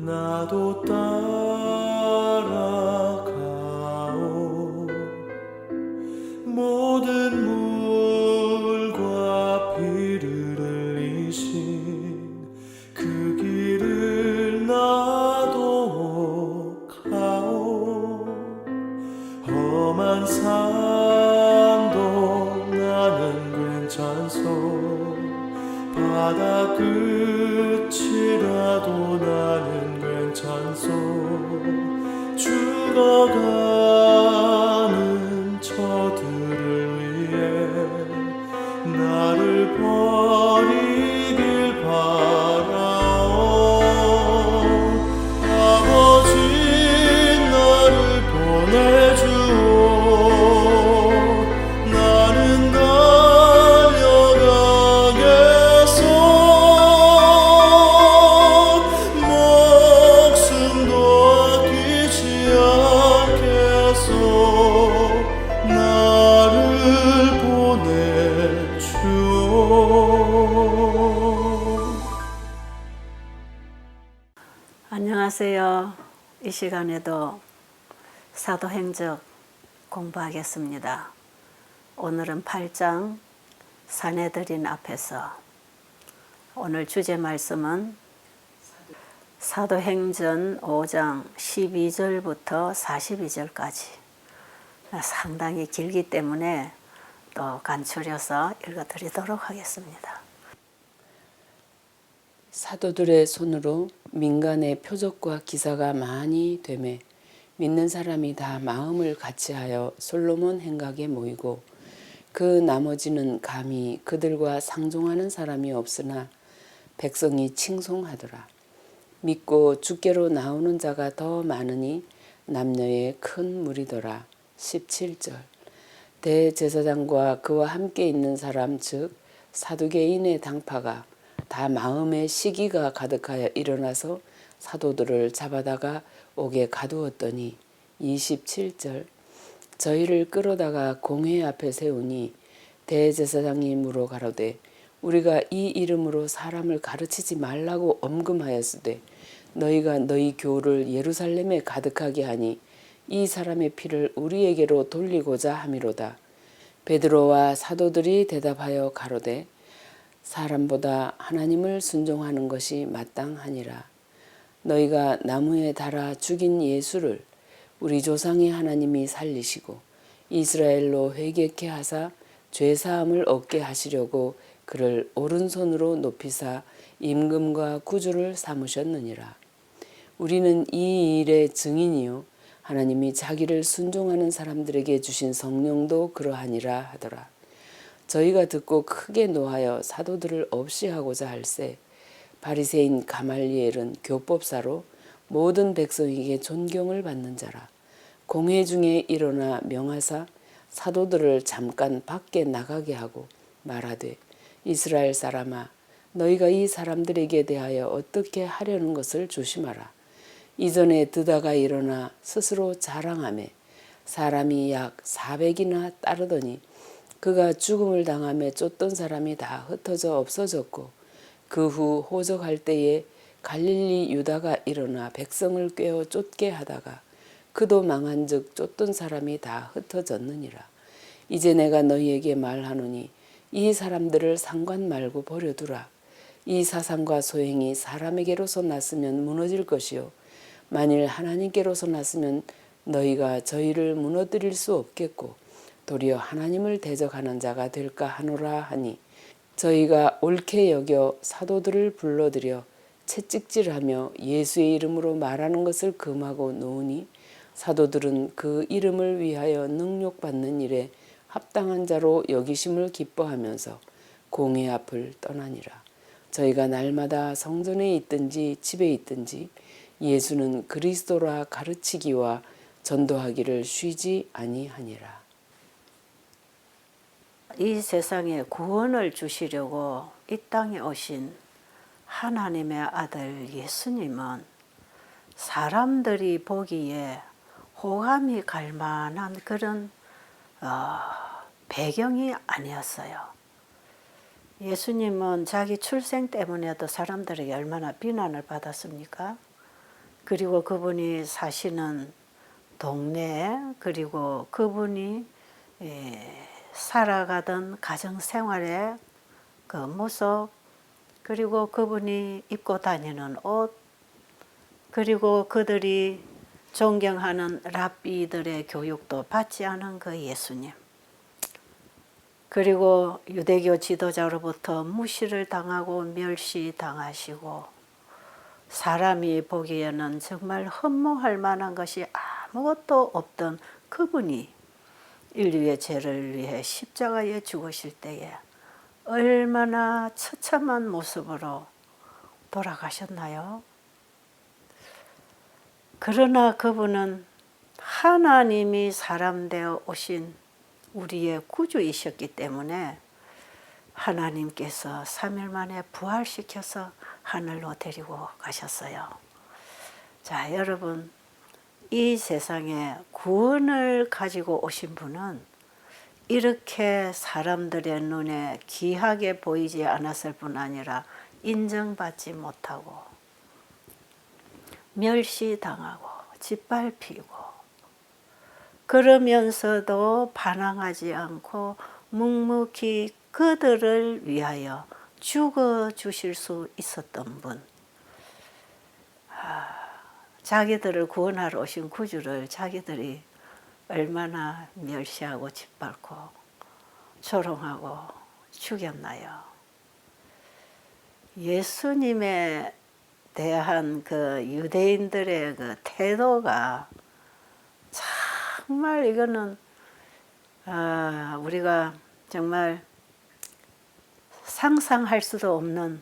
나도 따라가오. 모든 물과 피를 흘리신 그 길을 나도 가오. 험한 산도 나는 괜찮소. 바다 끝이라도 나는 괜찮소. 죽어가는 저들을 위해 나를 버리길 바라오. 아버지 나를 보내주오. 나는 달려가겠소. 목숨도 아끼지 않겠소. 나를 보내주오. 안녕하세요. 이 시간에도 사도행적 공부하겠습니다. 오늘은 8장 사내들인 앞에서, 오늘 주제 말씀은 사도행전 5장 12절부터 42절까지 상당히 길기 때문에 또 간추려서 읽어드리도록 하겠습니다. 사도들의 손으로 민간의 표적과 기사가 많이 되매 믿는 사람이 다 마음을 같이하여 솔로몬 행각에 모이고, 그 나머지는 감히 그들과 상종하는 사람이 없으나 백성이 칭송하더라. 믿고 주께로 나오는 자가 더 많으니 남녀의 큰 무리더라. 17절. 대제사장과 그와 함께 있는 사람 즉 사두개인의 당파가 다 마음에 시기가 가득하여 일어나서 사도들을 잡아다가 옥에 가두었더니 27절. 저희를 끌어다가 공회 앞에 세우니 대제사장이 물어 가로되 우리가 이 이름으로 사람을 가르치지 말라고 엄금하였으되 너희가 너희 교를 예루살렘에 가득하게 하니 이 사람의 피를 우리에게로 돌리고자 함이로다. 베드로와 사도들이 대답하여 가로되 사람보다 하나님을 순종하는 것이 마땅하니라. 너희가 나무에 달아 죽인 예수를 우리 조상의 하나님이 살리시고 이스라엘로 회개케 하사 죄사함을 얻게 하시려고 그를 오른손으로 높이사 임금과 구주를 삼으셨느니라. 우리는 이 일의 증인이요 하나님이 자기를 순종하는 사람들에게 주신 성령도 그러하니라 하더라. 저희가 듣고 크게 노하여 사도들을 없이 하고자 할세 바리새인 가말리엘은 교법사로 모든 백성에게 존경을 받는 자라. 공회 중에 일어나 명하사 사도들을 잠깐 밖에 나가게 하고 말하되 이스라엘 사람아 너희가 이 사람들에게 대하여 어떻게 하려는 것을 조심하라. 이전에 드다가 일어나 스스로 자랑하며 사람이 약 400이나 따르더니 그가 죽음을 당하며 쫓던 사람이 다 흩어져 없어졌고 그 후 호적할 때에 갈릴리 유다가 일어나 백성을 꿰어 쫓게 하다가 그도 망한즉 쫓던 사람이 다 흩어졌느니라. 이제 내가 너희에게 말하노니 이 사람들을 상관 말고 버려두라. 이 사상과 소행이 사람에게로서 났으면 무너질 것이요 만일 하나님께로서 났으면 너희가 저희를 무너뜨릴 수 없겠고 도리어 하나님을 대적하는 자가 될까 하노라 하니 저희가 옳게 여겨 사도들을 불러들여 채찍질하며 예수의 이름으로 말하는 것을 금하고 놓으니 사도들은 그 이름을 위하여 능욕받는 일에 합당한 자로 여기심을 기뻐하면서 공회 앞을 떠나니라. 저희가 날마다 성전에 있든지 집에 있든지 예수는 그리스도라 가르치기와 전도하기를 쉬지 아니하니라. 이 세상에 구원을 주시려고 이 땅에 오신 하나님의 아들 예수님은 사람들이 보기에 호감이 갈 만한 그런 배경이 아니었어요. 예수님은 자기 출생 때문에도 사람들에게 얼마나 비난을 받았습니까? 그리고 그분이 사시는 동네, 그리고 그분이 살아가던 가정생활의 그 모습, 그리고 그분이 입고 다니는 옷, 그리고 그들이 존경하는 랍비들의 교육도 받지 않은 그 예수님, 그리고 유대교 지도자로부터 무시를 당하고 멸시당하시고 사람이 보기에는 정말 흠모할 만한 것이 아무것도 없던 그분이 인류의 죄를 위해 십자가에 죽으실 때에 얼마나 처참한 모습으로 돌아가셨나요? 그러나 그분은 하나님이 사람 되어 오신 우리의 구주이셨기 때문에 하나님께서 3일 만에 부활시켜서 하늘로 데리고 가셨어요. 자, 여러분, 이 세상에 구원을 가지고 오신 분은 이렇게 사람들의 눈에 귀하게 보이지 않았을 뿐 아니라 인정받지 못하고 멸시당하고 짓밟히고 그러면서도 반항하지 않고 묵묵히 그들을 위하여 죽어주실 수 있었던 분, 자기들을 구원하러 오신 구주를 자기들이 얼마나 멸시하고 짓밟고 조롱하고 죽였나요? 예수님에 대한 그 유대인들의 그 태도가 정말 이거는 우리가 정말 상상할 수도 없는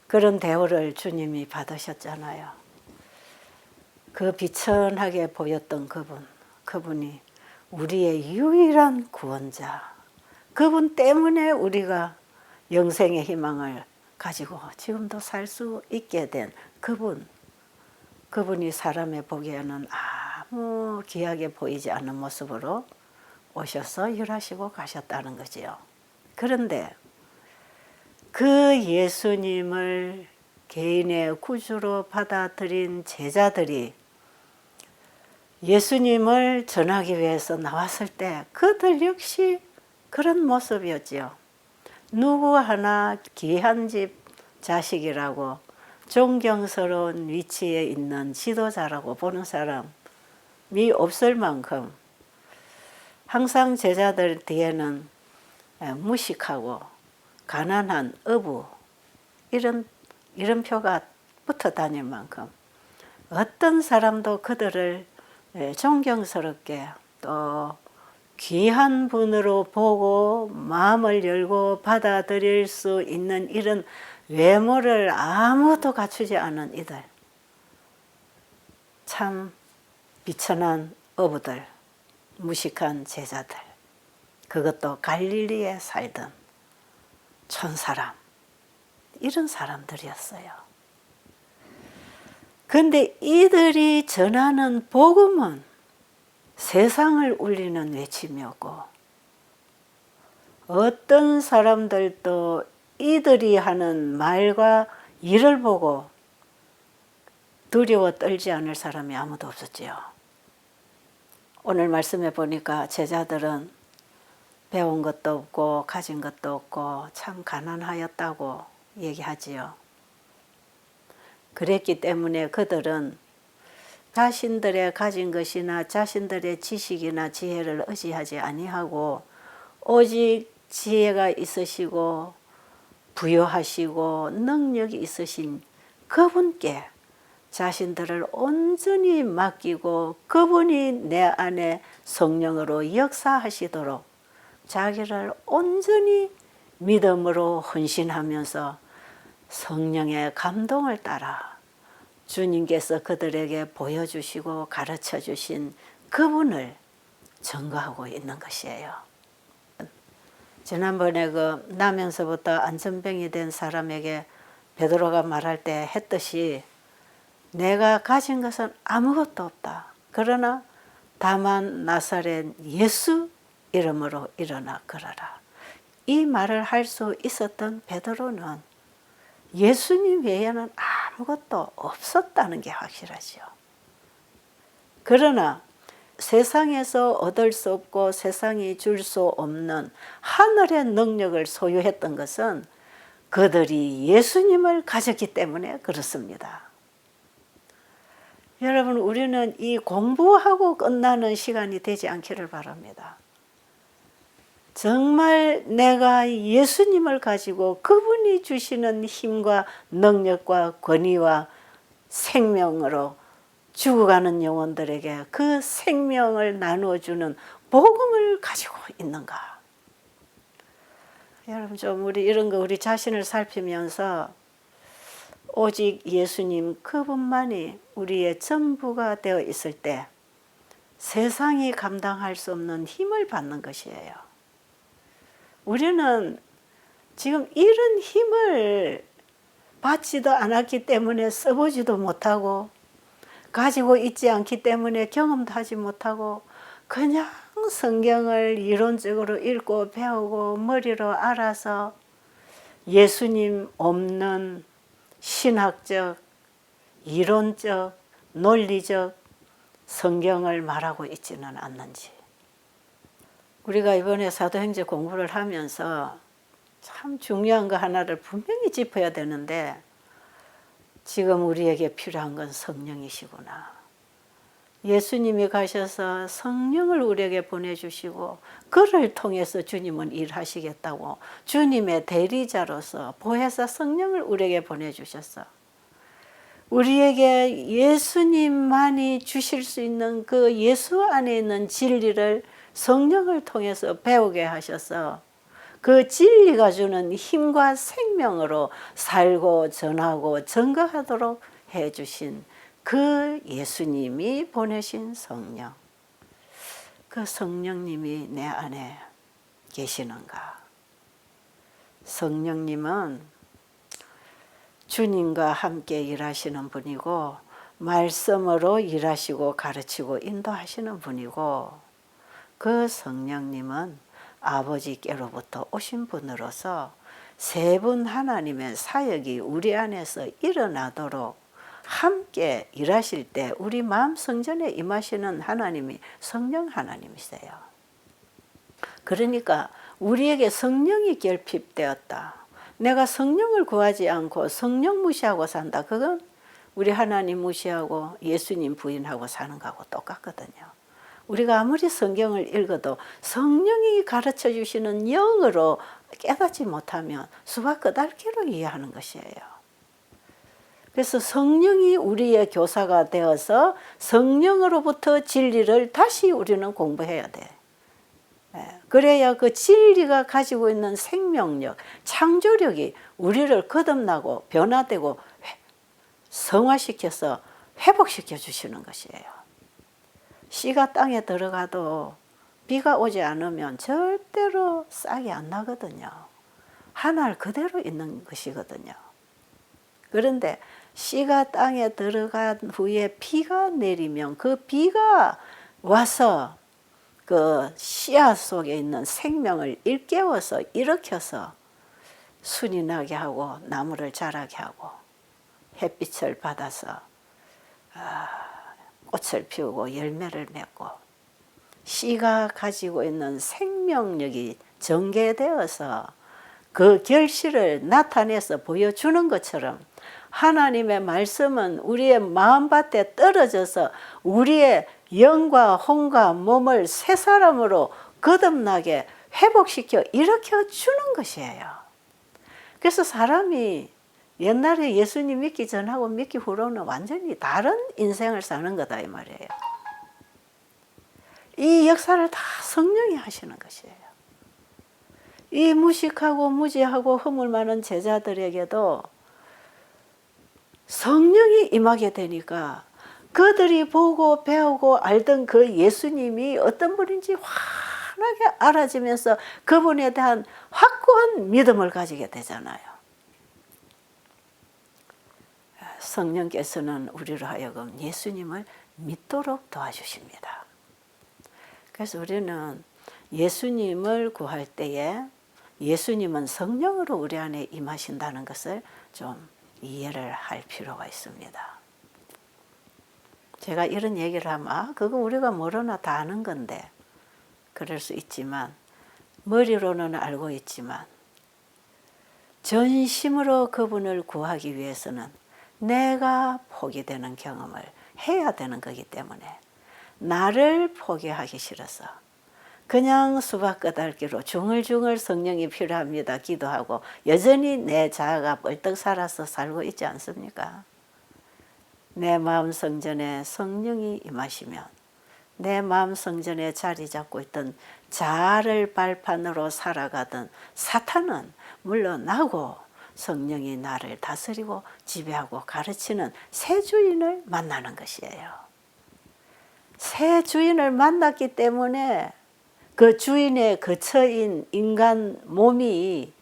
그런 대우를 주님이 받으셨잖아요. 그 비천하게 보였던 그분이 우리의 유일한 구원자, 그분 때문에 우리가 영생의 희망을 가지고 지금도 살 수 있게 된 그분이 사람의 보기에는 아무 귀하게 보이지 않는 모습으로 오셔서 일하시고 가셨다는 거지요. 그런데 그 예수님을 개인의 구주로 받아들인 제자들이 예수님을 전하기 위해서 나왔을 때 그들 역시 그런 모습이었지요. 누구 하나 귀한 집 자식이라고 존경스러운 위치에 있는 지도자라고 보는 사람이 없을 만큼 항상 제자들 뒤에는 무식하고 가난한 어부 이런 표가 붙어 다닐 만큼 어떤 사람도 그들을 존경스럽게 또 귀한 분으로 보고 마음을 열고 받아들일 수 있는 이런 외모를 아무도 갖추지 않은 이들, 참 비천한 어부들, 무식한 제자들, 그것도 갈릴리에 살던 촌사람, 이런 사람들이었어요. 근데 이들이 전하는 복음은 세상을 울리는 외침이었고, 어떤 사람들도 이들이 하는 말과 일을 보고 두려워 떨지 않을 사람이 아무도 없었지요. 오늘 말씀해 보니까 제자들은 배운 것도 없고 가진 것도 없고 참 가난하였다고 얘기하지요. 그랬기 때문에 그들은 자신들의 가진 것이나 자신들의 지식이나 지혜를 의지하지 아니하고 오직 지혜가 있으시고 부여하시고 능력이 있으신 그분께 자신들을 온전히 맡기고 그분이 내 안에 성령으로 역사하시도록 자기를 온전히 믿음으로 헌신하면서 성령의 감동을 따라 주님께서 그들에게 보여주시고 가르쳐 주신 그분을 전가하고 있는 것이에요. 지난번에 그 나면서부터 안전병이 된 사람에게 베드로가 말할 때 했듯이 내가 가진 것은 아무것도 없다. 그러나 다만 나사렛 예수 이름으로 일어나 걸어라. 이 말을 할 수 있었던 베드로는 예수님 외에는 아무것도 없었다는 게 확실하죠. 그러나 세상에서 얻을 수 없고 세상이 줄 수 없는 하늘의 능력을 소유했던 것은 그들이 예수님을 가졌기 때문에 그렇습니다. 여러분, 우리는 이 공부하고 끝나는 시간이 되지 않기를 바랍니다. 정말 내가 예수님을 가지고 그분이 주시는 힘과 능력과 권위와 생명으로 죽어가는 영혼들에게 그 생명을 나누어주는 복음을 가지고 있는가? 여러분, 좀 우리 자신을 살피면서 오직 예수님 그분만이 우리의 전부가 되어 있을 때 세상이 감당할 수 없는 힘을 받는 것이에요. 우리는 지금 이런 힘을 받지도 않았기 때문에 써보지도 못하고 가지고 있지 않기 때문에 경험도 하지 못하고 그냥 성경을 이론적으로 읽고 배우고 머리로 알아서 예수님 없는 신학적, 이론적, 논리적 성경을 말하고 있지는 않는지. 우리가 이번에 사도행전 공부를 하면서 참 중요한 거 하나를 분명히 짚어야 되는데 지금 우리에게 필요한 건 성령이시구나. 예수님이 가셔서 성령을 우리에게 보내주시고 그를 통해서 주님은 일하시겠다고 주님의 대리자로서 보혜사 성령을 우리에게 보내주셨어. 우리에게 예수님만이 주실 수 있는 그 예수 안에 있는 진리를 성령을 통해서 배우게 하셔서 그 진리가 주는 힘과 생명으로 살고 전하고 증거하도록 해주신 그 예수님이 보내신 성령, 그 성령님이 내 안에 계시는가? 성령님은 주님과 함께 일하시는 분이고 말씀으로 일하시고 가르치고 인도하시는 분이고 그 성령님은 아버지께로부터 오신 분으로서 세 분 하나님의 사역이 우리 안에서 일어나도록 함께 일하실 때 우리 마음 성전에 임하시는 하나님이 성령 하나님이세요. 그러니까 우리에게 성령이 결핍되었다. 내가 성령을 구하지 않고 성령 무시하고 산다. 그건 우리 하나님 무시하고 예수님 부인하고 사는 거하고 똑같거든요. 우리가 아무리 성경을 읽어도 성령이 가르쳐 주시는 영으로 깨닫지 못하면 수박 끄달기로 이해하는 것이에요. 그래서 성령이 우리의 교사가 되어서 성령으로부터 진리를 다시 우리는 공부해야 돼. 그래야 그 진리가 가지고 있는 생명력, 창조력이 우리를 거듭나고 변화되고 성화시켜서 회복시켜 주시는 것이에요. 씨가 땅에 들어가도 비가 오지 않으면 절대로 싹이 안 나거든요. 하늘 그대로 있는 것이거든요. 그런데 씨가 땅에 들어간 후에 비가 내리면 그 비가 와서 그 씨앗 속에 있는 생명을 일깨워서 일으켜서 순이 나게 하고 나무를 자라게 하고 햇빛을 받아서 꽃을 피우고 열매를 맺고 씨가 가지고 있는 생명력이 전개되어서 그 결실을 나타내서 보여주는 것처럼 하나님의 말씀은 우리의 마음밭에 떨어져서 우리의 영과 혼과 몸을 새 사람으로 거듭나게 회복시켜 일으켜 주는 것이에요. 그래서 사람이 옛날에 예수님 믿기 전하고 믿기 후로는 완전히 다른 인생을 사는 거다 이 말이에요. 이 역사를 다 성령이 하시는 것이에요. 이 무식하고 무지하고 허물 많은 제자들에게도 성령이 임하게 되니까 그들이 보고 배우고 알던 그 예수님이 어떤 분인지 환하게 알아지면서 그분에 대한 확고한 믿음을 가지게 되잖아요. 성령께서는 우리로 하여금 예수님을 믿도록 도와주십니다. 그래서 우리는 예수님을 구할 때에 예수님은 성령으로 우리 안에 임하신다는 것을 좀 이해를 할 필요가 있습니다. 제가 이런 얘기를 하면 그거 우리가 모르나 다 아는 건데 그럴 수 있지만 머리로는 알고 있지만 전심으로 그분을 구하기 위해서는 내가 포기되는 경험을 해야 되는 거기 때문에 나를 포기하기 싫어서 그냥 수박 끄달기로 중얼중얼 성령이 필요합니다 기도하고 여전히 내 자아가 벌떡 살아서 살고 있지 않습니까? 내 마음 성전에 성령이 임하시면 내 마음 성전에 자리 잡고 있던 자아를 발판으로 살아가던 사탄은 물러나고 성령이 나를 다스리고 지배하고 가르치는 새 주인을 만나는 것이에요. 새 주인을 만났기 때문에 그 주인의 거처인 인간 몸이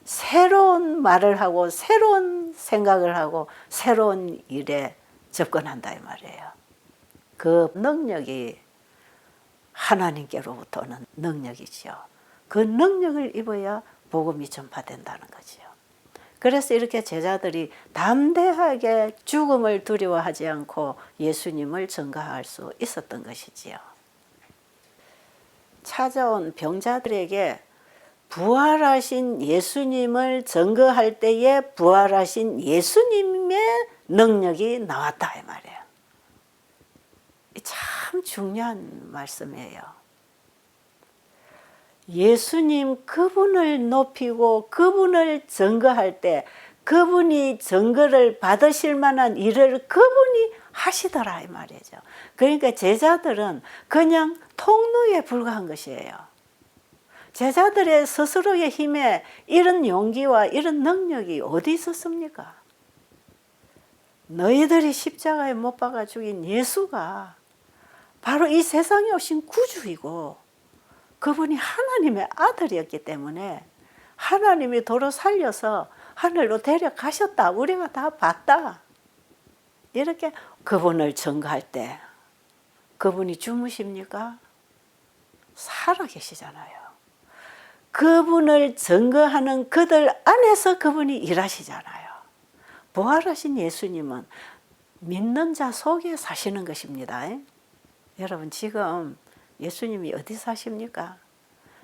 새로운 말을 하고 새로운 생각을 하고 새로운 일에 접근한다 이 말이에요. 그 능력이 하나님께로부터 오는 능력이죠. 그 능력을 입어야 복음이 전파된다는 거죠. 그래서 이렇게 제자들이 담대하게 죽음을 두려워하지 않고 예수님을 전가할 수 있었던 것이지요. 찾아온 병자들에게 부활하신 예수님을 증거할 때에 부활하신 예수님의 능력이 나왔다 이 말이에요. 참 중요한 말씀이에요. 예수님 그분을 높이고 그분을 증거할 때 그분이 증거를 받으실 만한 일을 그분이 하시더라 이 말이죠. 그러니까 제자들은 그냥 통로에 불과한 것이에요. 제자들의 스스로의 힘에 이런 용기와 이런 능력이 어디 있었습니까? 너희들이 십자가에 못 박아 죽인 예수가 바로 이 세상에 오신 구주이고 그분이 하나님의 아들이었기 때문에 하나님이 도로 살려서 하늘로 데려가셨다. 우리가 다 봤다. 이렇게 그분을 증거할 때 그분이 주무십니까? 살아계시잖아요. 그분을 증거하는 그들 안에서 그분이 일하시잖아요. 부활하신 예수님은 믿는 자 속에 사시는 것입니다. 여러분 지금 예수님이 어디 사십니까?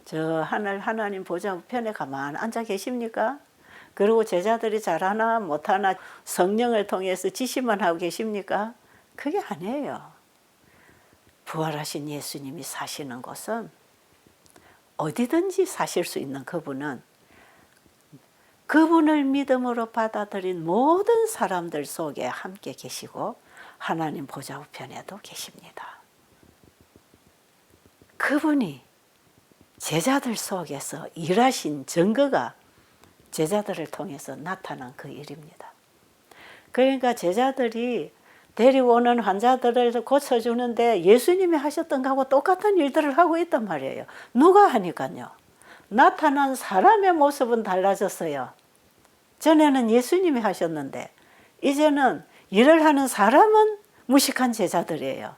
저 하늘 하나님 보좌 우편에 가만 앉아 계십니까? 그리고 제자들이 잘하나 못하나 성령을 통해서 지시만 하고 계십니까? 그게 아니에요. 부활하신 예수님이 사시는 곳은 어디든지 사실 수 있는 그분은 그분을 믿음으로 받아들인 모든 사람들 속에 함께 계시고 하나님 보좌 우편에도 계십니다. 그분이 제자들 속에서 일하신 증거가 제자들을 통해서 나타난 그 일입니다. 그러니까 제자들이 데리고 오는 환자들을 고쳐주는데 예수님이 하셨던 거하고 똑같은 일들을 하고 있단 말이에요. 누가 하니까요. 나타난 사람의 모습은 달라졌어요. 전에는 예수님이 하셨는데 이제는 일을 하는 사람은 무식한 제자들이에요.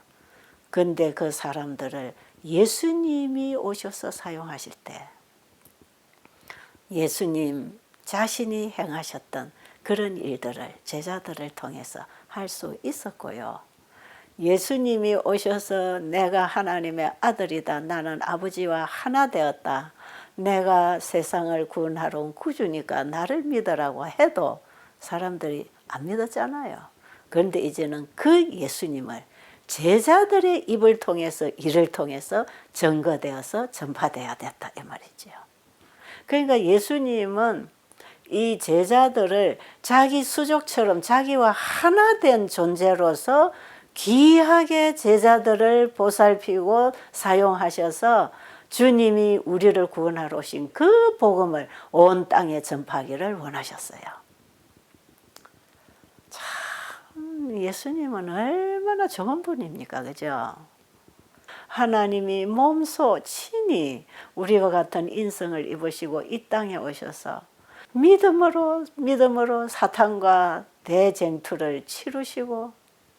근데 그 사람들을 예수님이 오셔서 사용하실 때 예수님 자신이 행하셨던 그런 일들을 제자들을 통해서 할 수 있었고요. 예수님이 오셔서 내가 하나님의 아들이다. 나는 아버지와 하나 되었다. 내가 세상을 구원하러 온 구주니까 나를 믿으라고 해도 사람들이 안 믿었잖아요. 그런데 이제는 그 예수님을 제자들의 입을 통해서 일을 통해서 증거되어서 전파돼야 됐다 이 말이죠. 그러니까 예수님은 이 제자들을 자기 수족처럼 자기와 하나 된 존재로서 귀하게 제자들을 보살피고 사용하셔서 주님이 우리를 구원하러 오신 그 복음을 온 땅에 전파하기를 원하셨어요. 참 예수님은 얼마나 좋은 분입니까? 그죠? 하나님이 몸소 친히 우리와 같은 인성을 입으시고 이 땅에 오셔서 믿음으로 사탄과 대쟁투를 치르시고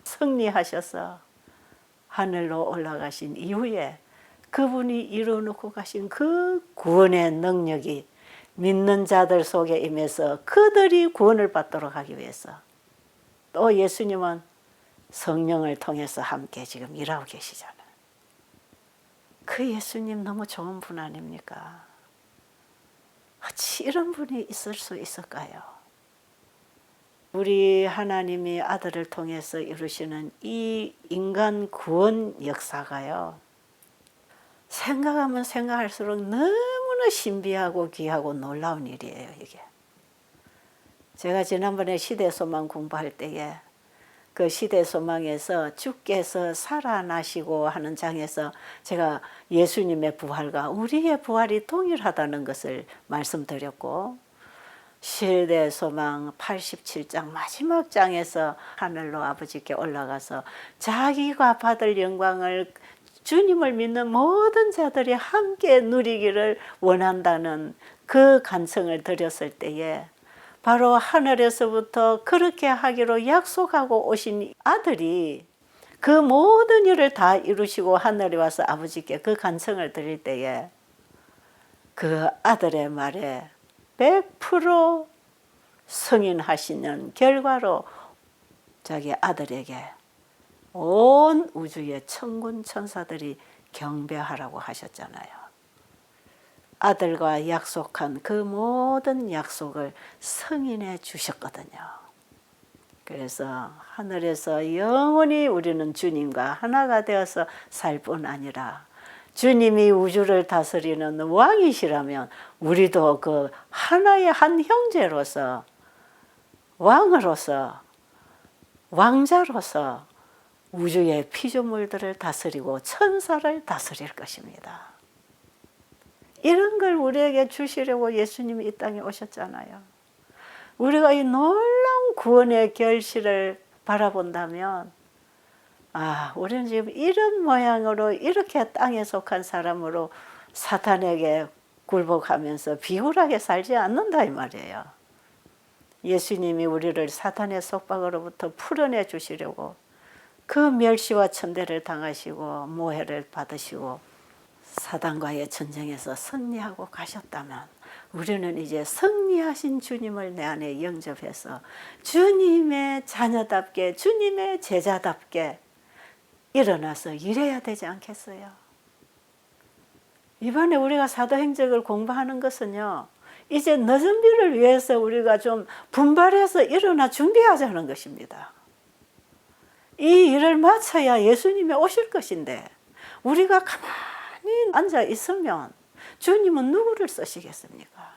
승리하셔서 하늘로 올라가신 이후에 그분이 이루어놓고 가신 그 구원의 능력이 믿는 자들 속에 임해서 그들이 구원을 받도록 하기 위해서 또 예수님은 성령을 통해서 함께 지금 일하고 계시잖아요. 그 예수님 너무 좋은 분 아닙니까? 어찌 이런 분이 있을 수 있을까요? 우리 하나님이 아들을 통해서 이루시는 이 인간 구원 역사가요. 생각하면 생각할수록 너무나 신비하고 귀하고 놀라운 일이에요, 이게. 제가 지난번에 시대소망 공부할 때에 그 시대소망에서 주께서 살아나시고 하는 장에서 제가 예수님의 부활과 우리의 부활이 동일하다는 것을 말씀드렸고, 시대소망 87장 마지막 장에서 하늘로 아버지께 올라가서 자기가 받을 영광을 주님을 믿는 모든 자들이 함께 누리기를 원한다는 그 간청을 드렸을 때에 바로 하늘에서부터 그렇게 하기로 약속하고 오신 아들이 그 모든 일을 다 이루시고 하늘에 와서 아버지께 그 간청을 드릴 때에 그 아들의 말에 100% 승인하시는 결과로 자기 아들에게 온 우주의 천군 천사들이 경배하라고 하셨잖아요. 아들과 약속한 그 모든 약속을 승인해 주셨거든요. 그래서 하늘에서 영원히 우리는 주님과 하나가 되어서 살 뿐 아니라 주님이 우주를 다스리는 왕이시라면 우리도 그 하나의 한 형제로서 왕으로서 왕자로서 우주의 피조물들을 다스리고 천사를 다스릴 것입니다. 이런 걸 우리에게 주시려고 예수님이 이 땅에 오셨잖아요. 우리가 이 놀라운 구원의 결실을 바라본다면 우리는 지금 이런 모양으로 이렇게 땅에 속한 사람으로 사탄에게 굴복하면서 비굴하게 살지 않는다 이 말이에요. 예수님이 우리를 사탄의 속박으로부터 풀어내 주시려고 그 멸시와 천대를 당하시고 모해를 받으시고 사단과의 전쟁에서 승리하고 가셨다면 우리는 이제 승리하신 주님을 내 안에 영접해서 주님의 자녀답게 주님의 제자답게 일어나서 일해야 되지 않겠어요? 이번에 우리가 사도행적을 공부하는 것은요, 이제 늦은 비를 위해서 우리가 좀 분발해서 일어나 준비하자는 것입니다. 이 일을 마쳐야 예수님이 오실 것인데 우리가 가만히 앉아 있으면 주님은 누구를 쓰시겠습니까?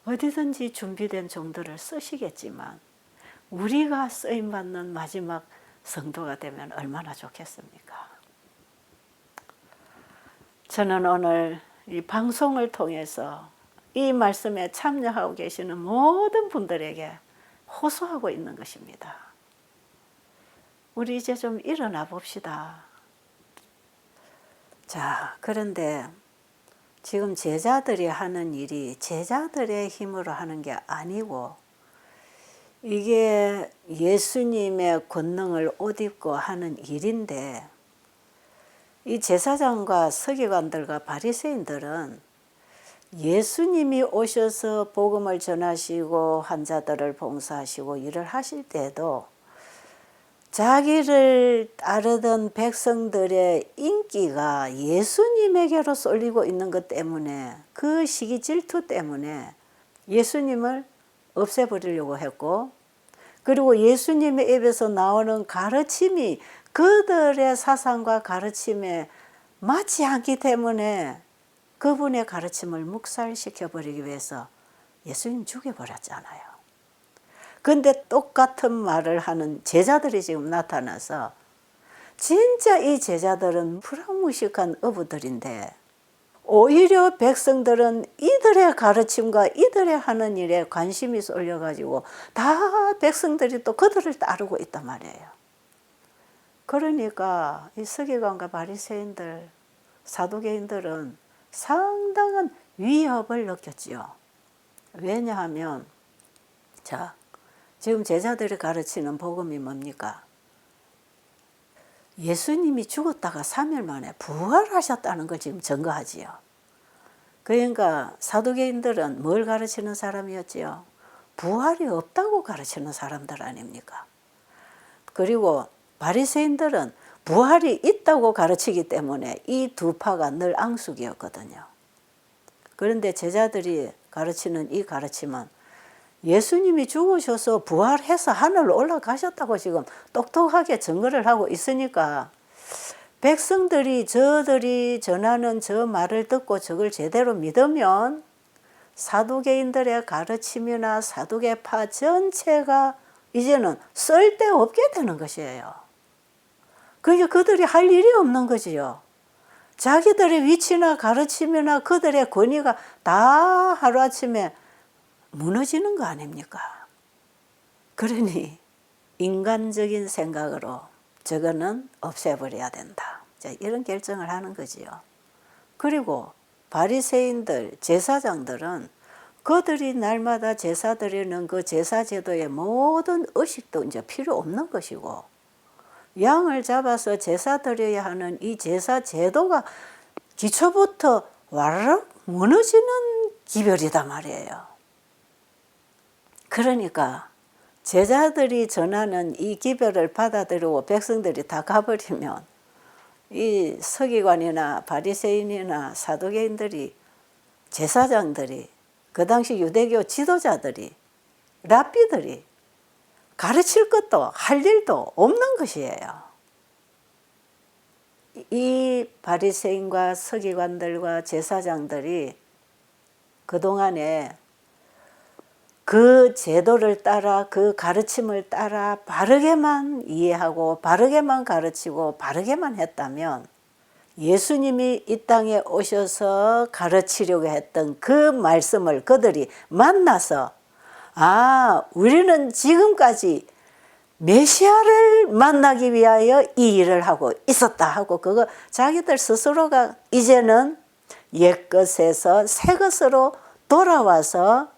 어디든지 준비된 종들을 쓰시겠지만 우리가 쓰임받는 마지막 성도가 되면 얼마나 좋겠습니까? 저는 오늘 이 방송을 통해서 이 말씀에 참여하고 계시는 모든 분들에게 호소하고 있는 것입니다. 우리 이제 좀 일어나 봅시다. 자, 그런데 지금 제자들이 하는 일이 제자들의 힘으로 하는 게 아니고 이게 예수님의 권능을 옷 입고 하는 일인데 이 제사장과 서기관들과 바리새인들은 예수님이 오셔서 복음을 전하시고 환자들을 봉사하시고 일을 하실 때도 자기를 따르던 백성들의 인기가 예수님에게로 쏠리고 있는 것 때문에 그 시기 질투 때문에 예수님을 없애버리려고 했고 그리고 예수님의 입에서 나오는 가르침이 그들의 사상과 가르침에 맞지 않기 때문에 그분의 가르침을 묵살시켜버리기 위해서 예수님 죽여버렸잖아요. 근데 똑같은 말을 하는 제자들이 지금 나타나서 진짜 이 제자들은 무시무시한 어부들인데 오히려 백성들은 이들의 가르침과 이들의 하는 일에 관심이 쏠려가지고 다 백성들이 또 그들을 따르고 있단 말이에요. 그러니까 이 서기관과 바리새인들, 사두개인들은 상당한 위협을 느꼈지요. 왜냐하면 자, 지금 제자들이 가르치는 복음이 뭡니까? 예수님이 죽었다가 3일 만에 부활하셨다는 걸 지금 증거하지요. 그러니까 사두개인들은 뭘 가르치는 사람이었지요? 부활이 없다고 가르치는 사람들 아닙니까? 그리고 바리새인들은 부활이 있다고 가르치기 때문에 이 두 파가 늘 앙숙이었거든요. 그런데 제자들이 가르치는 이 가르침은 예수님이 죽으셔서 부활해서 하늘로 올라가셨다고 지금 똑똑하게 증거를 하고 있으니까 백성들이 저들이 전하는 저 말을 듣고 저걸 제대로 믿으면 사두개인들의 가르침이나 사두개파 전체가 이제는 쓸데없게 되는 것이에요. 그러니까 그들이 할 일이 없는 거지요. 자기들의 위치나 가르침이나 그들의 권위가 다 하루아침에 무너지는 거 아닙니까? 그러니 인간적인 생각으로 저거는 없애버려야 된다. 자, 이런 결정을 하는 거지요. 그리고 바리새인들, 제사장들은 그들이 날마다 제사 드리는 그 제사 제도의 모든 의식도 이제 필요 없는 것이고, 양을 잡아서 제사 드려야 하는 이 제사 제도가 기초부터 와르르 무너지는 기별이다 말이에요. 그러니까 제자들이 전하는 이 기별을 받아들이고 백성들이 다 가버리면 이 서기관이나 바리새인이나 사두개인들이, 제사장들이, 그 당시 유대교 지도자들이, 랍비들이 가르칠 것도 할 일도 없는 것이에요. 이 바리새인과 서기관들과 제사장들이 그동안에 그 제도를 따라 그 가르침을 따라 바르게만 이해하고 바르게만 가르치고 바르게만 했다면 예수님이 이 땅에 오셔서 가르치려고 했던 그 말씀을 그들이 만나서, 아, 우리는 지금까지 메시아를 만나기 위하여 이 일을 하고 있었다 하고 그거 자기들 스스로가 이제는 옛것에서 새것으로 돌아와서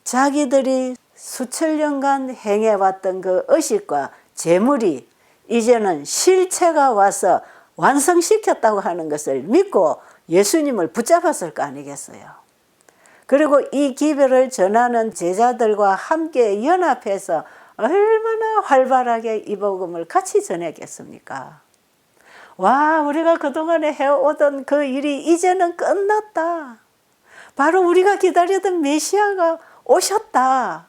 자기들이 수천 년간 행해왔던 그 의식과 재물이 이제는 실체가 와서 완성시켰다고 하는 것을 믿고 예수님을 붙잡았을 거 아니겠어요. 그리고 이 기별을 전하는 제자들과 함께 연합해서 얼마나 활발하게 이 복음을 같이 전했겠습니까? 와, 우리가 그동안에 해오던 그 일이 이제는 끝났다. 바로 우리가 기다리던 메시아가 오셨다.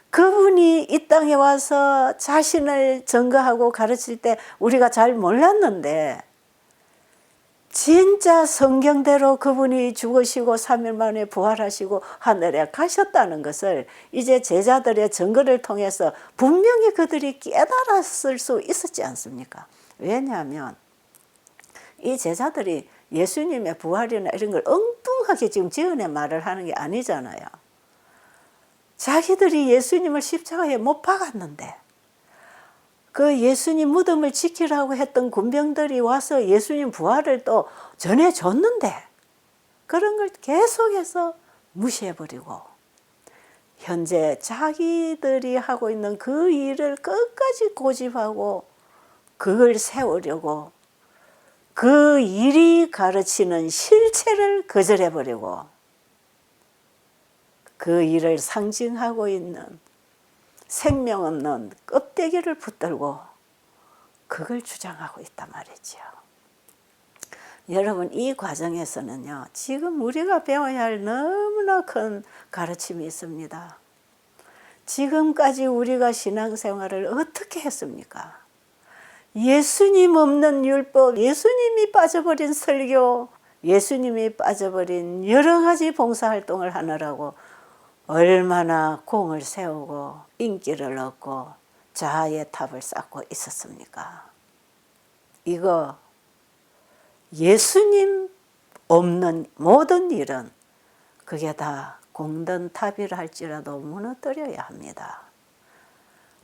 그분이 이 땅에 와서 자신을 증거하고 가르칠 때 우리가 잘 몰랐는데 진짜 성경대로 그분이 죽으시고 3일 만에 부활하시고 하늘에 가셨다는 것을 이제 제자들의 증거를 통해서 분명히 그들이 깨달았을 수 있었지 않습니까? 왜냐하면 이 제자들이 예수님의 부활이나 이런 걸 엉뚱하게 지금 지어내 말을 하는 게 아니잖아요. 자기들이 예수님을 십자가에 못 박았는데 그 예수님 무덤을 지키라고 했던 군병들이 와서 예수님 부활을 또 전해줬는데 그런 걸 계속해서 무시해버리고 현재 자기들이 하고 있는 그 일을 끝까지 고집하고 그걸 세우려고 그 일이 가르치는 실체를 거절해버리고 그 일을 상징하고 있는 생명 없는 껍데기를 붙들고 그걸 주장하고 있단 말이죠. 여러분, 이 과정에서는요, 지금 우리가 배워야 할 너무나 큰 가르침이 있습니다. 지금까지 우리가 신앙생활을 어떻게 했습니까? 예수님 없는 율법, 예수님이 빠져버린 설교, 예수님이 빠져버린 여러 가지 봉사활동을 하느라고 얼마나 공을 세우고 인기를 얻고 자아의 탑을 쌓고 있었습니까? 이거 예수님 없는 모든 일은 그게 다 공든 탑이라 할지라도 무너뜨려야 합니다.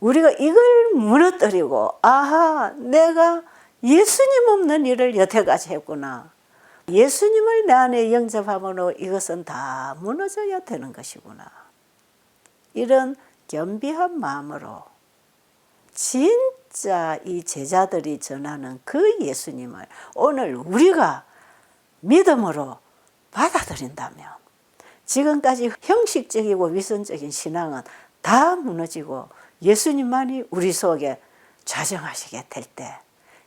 우리가 이걸 무너뜨리고 아하, 내가 예수님 없는 일을 여태까지 했구나. 예수님을 내 안에 영접함으로 이것은 다 무너져야 되는 것이구나. 이런 겸비한 마음으로 진짜 이 제자들이 전하는 그 예수님을 오늘 우리가 믿음으로 받아들인다면 지금까지 형식적이고 위선적인 신앙은 다 무너지고 예수님만이 우리 속에 좌정하시게 될 때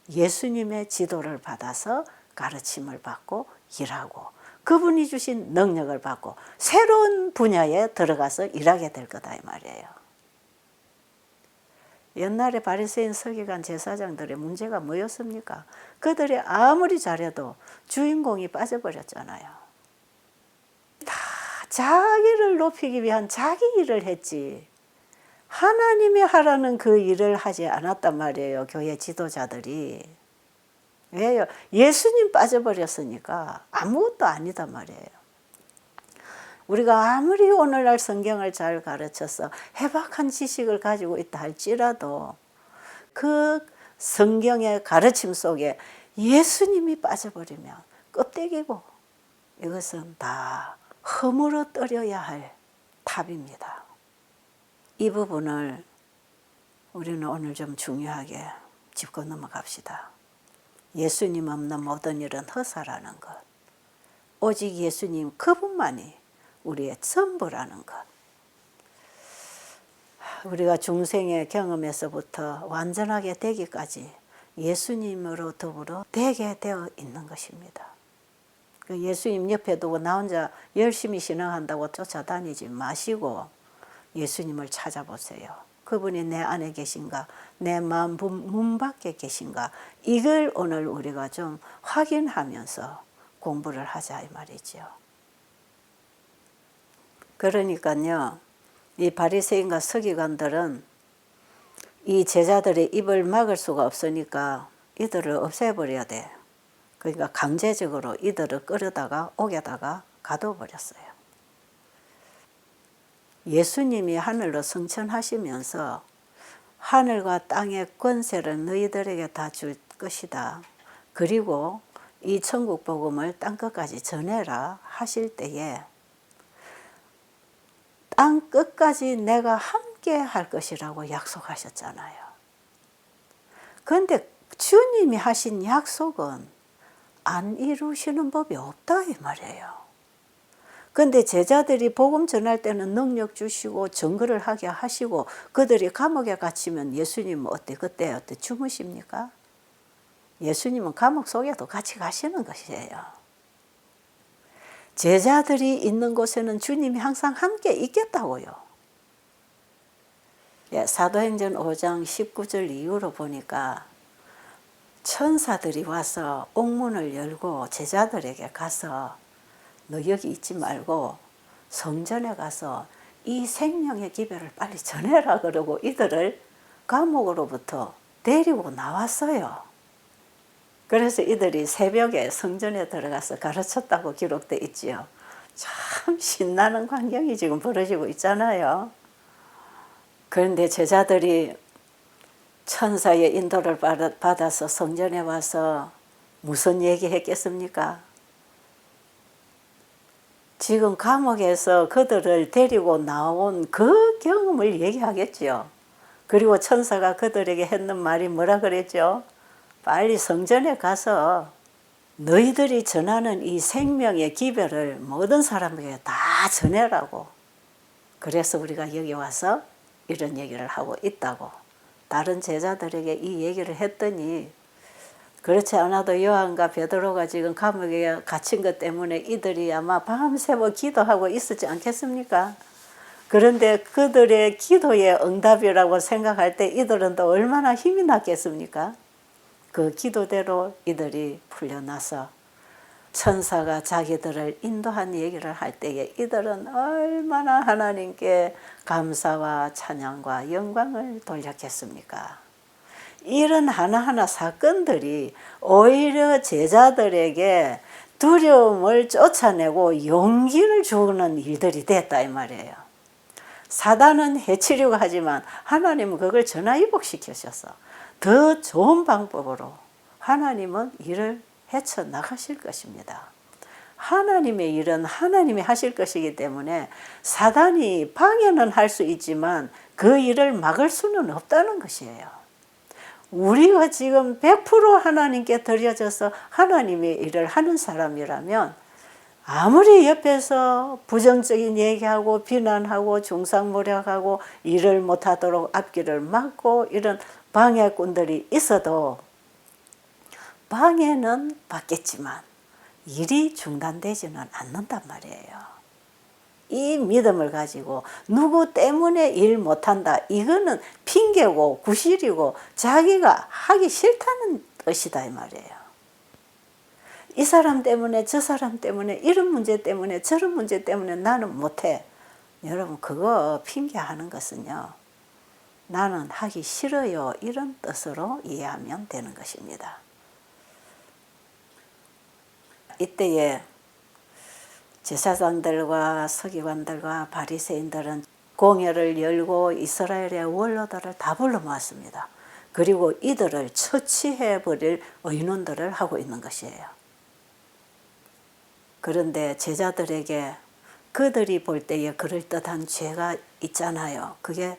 예수님의 지도를 받아서 가르침을 받고 일하고 그분이 주신 능력을 받고 새로운 분야에 들어가서 일하게 될 거다 이 말이에요. 옛날에 바리새인 서기관 제사장들의 문제가 뭐였습니까? 그들이 아무리 잘해도 주인공이 빠져버렸잖아요. 다 자기를 높이기 위한 자기 일을 했지 하나님이 하라는 그 일을 하지 않았단 말이에요. 교회 지도자들이. 왜요? 예수님 빠져버렸으니까 아무것도 아니다 말이에요. 우리가 아무리 오늘날 성경을 잘 가르쳐서 해박한 지식을 가지고 있다 할지라도 그 성경의 가르침 속에 예수님이 빠져버리면 껍데기고 이것은 다 허물어뜨려야 할 탑입니다. 이 부분을 우리는 오늘 좀 중요하게 짚고 넘어갑시다. 예수님 없는 모든 일은 허사라는 것. 오직 예수님 그분만이 우리의 전부라는 것. 우리가 중생의 경험에서부터 완전하게 되기까지 예수님으로 더불어 되게 되어 있는 것입니다. 예수님 옆에 두고 나 혼자 열심히 신앙한다고 쫓아다니지 마시고 예수님을 찾아보세요. 그분이 내 안에 계신가, 내 마음 문 밖에 계신가, 이걸 오늘 우리가 좀 확인하면서 공부를 하자 이 말이죠. 그러니까요, 이 바리새인과 서기관들은 이 제자들의 입을 막을 수가 없으니까 이들을 없애버려야 돼. 그러니까 강제적으로 이들을 끌어다가 옥에다가 가둬버렸어요. 예수님이 하늘로 승천하시면서 하늘과 땅의 권세를 너희들에게 다 줄 것이다. 그리고 이 천국 복음을 땅끝까지 전해라 하실 때에 땅끝까지 내가 함께 할 것이라고 약속하셨잖아요. 그런데 주님이 하신 약속은 안 이루시는 법이 없다 이 말이에요. 그런데 제자들이 복음 전할 때는 능력 주시고 증거를 하게 하시고 그들이 감옥에 갇히면 예수님은 그때 주무십니까? 예수님은 감옥 속에도 같이 가시는 것이에요. 제자들이 있는 곳에는 주님이 항상 함께 있겠다고요. 사도행전 5장 19절 이후로 보니까 천사들이 와서 옥문을 열고 제자들에게 가서 너 여기 있지 말고 성전에 가서 이 생명의 기별을 빨리 전해라 그러고 이들을 감옥으로부터 데리고 나왔어요. 그래서 이들이 새벽에 성전에 들어가서 가르쳤다고 기록되어 있지요. 참 신나는 광경이 지금 벌어지고 있잖아요. 그런데 제자들이 천사의 인도를 받아서 성전에 와서 무슨 얘기했겠습니까? 지금 감옥에서 그들을 데리고 나온 그 경험을 얘기하겠죠. 그리고 천사가 그들에게 했는 말이 뭐라 그랬죠? 빨리 성전에 가서 너희들이 전하는 이 생명의 기별을 모든 사람에게 다 전해라고. 그래서 우리가 여기 와서 이런 얘기를 하고 있다고. 다른 제자들에게 이 얘기를 했더니 그렇지 않아도 요한과 베드로가 지금 감옥에 갇힌 것 때문에 이들이 아마 밤새워 기도하고 있었지 않겠습니까? 그런데 그들의 기도의 응답이라고 생각할 때 이들은 또 얼마나 힘이 났겠습니까? 그 기도대로 이들이 풀려나서 천사가 자기들을 인도한 얘기를 할 때에 이들은 얼마나 하나님께 감사와 찬양과 영광을 돌렸겠습니까? 이런 하나하나 사건들이 오히려 제자들에게 두려움을 쫓아내고 용기를 주는 일들이 됐다 이 말이에요. 사단은 해치려고 하지만 하나님은 그걸 전화위복시키셔서 더 좋은 방법으로 하나님은 일을 헤쳐나가실 것입니다. 하나님의 일은 하나님이 하실 것이기 때문에 사단이 방해는 할 수 있지만 그 일을 막을 수는 없다는 것이에요. 우리가 지금 100% 하나님께 드려져서 하나님의 일을 하는 사람이라면 아무리 옆에서 부정적인 얘기하고 비난하고 중상모략하고 일을 못하도록 앞길을 막고 이런 방해꾼들이 있어도 방해는 받겠지만 일이 중단되지는 않는단 말이에요. 이 믿음을 가지고 누구 때문에 일 못한다 이거는 핑계고 구실이고 자기가 하기 싫다는 뜻이다 이 말이에요. 이 사람 때문에 저 사람 때문에 이런 문제 때문에 저런 문제 때문에 나는 못해. 여러분 그거 핑계하는 것은요. 나는 하기 싫어요 이런 뜻으로 이해하면 되는 것입니다. 이때에 제사장들과 서기관들과 바리새인들은 공회를 열고 이스라엘의 원로들을 다 불러 모았습니다. 그리고 이들을 처치해버릴 의논들을 하고 있는 것이에요. 그런데 제자들에게 그들이 볼 때에 그럴듯한 죄가 있잖아요. 그게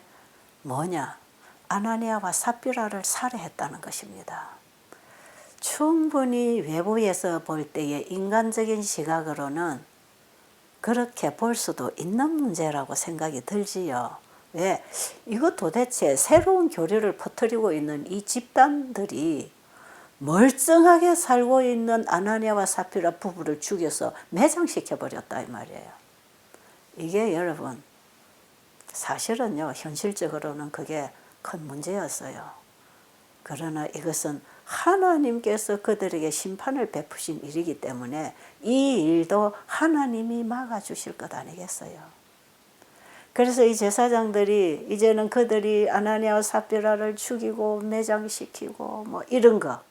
뭐냐? 아나니아와 삽비라를 살해했다는 것입니다. 충분히 외부에서 볼 때에 인간적인 시각으로는 그렇게 볼 수도 있는 문제라고 생각이 들지요. 왜? 이거 도대체 새로운 교리를 퍼뜨리고 있는 이 집단들이 멀쩡하게 살고 있는 아나니아와 삽비라 부부를 죽여서 매장시켜버렸다 이 말이에요. 이게 여러분 사실은요 현실적으로는 그게 큰 문제였어요. 그러나 이것은 하나님께서 그들에게 심판을 베푸신 일이기 때문에 이 일도 하나님이 막아주실 것 아니겠어요. 그래서 이 제사장들이 이제는 그들이 아나니아와 삽비라를 죽이고 매장시키고 뭐 이런 거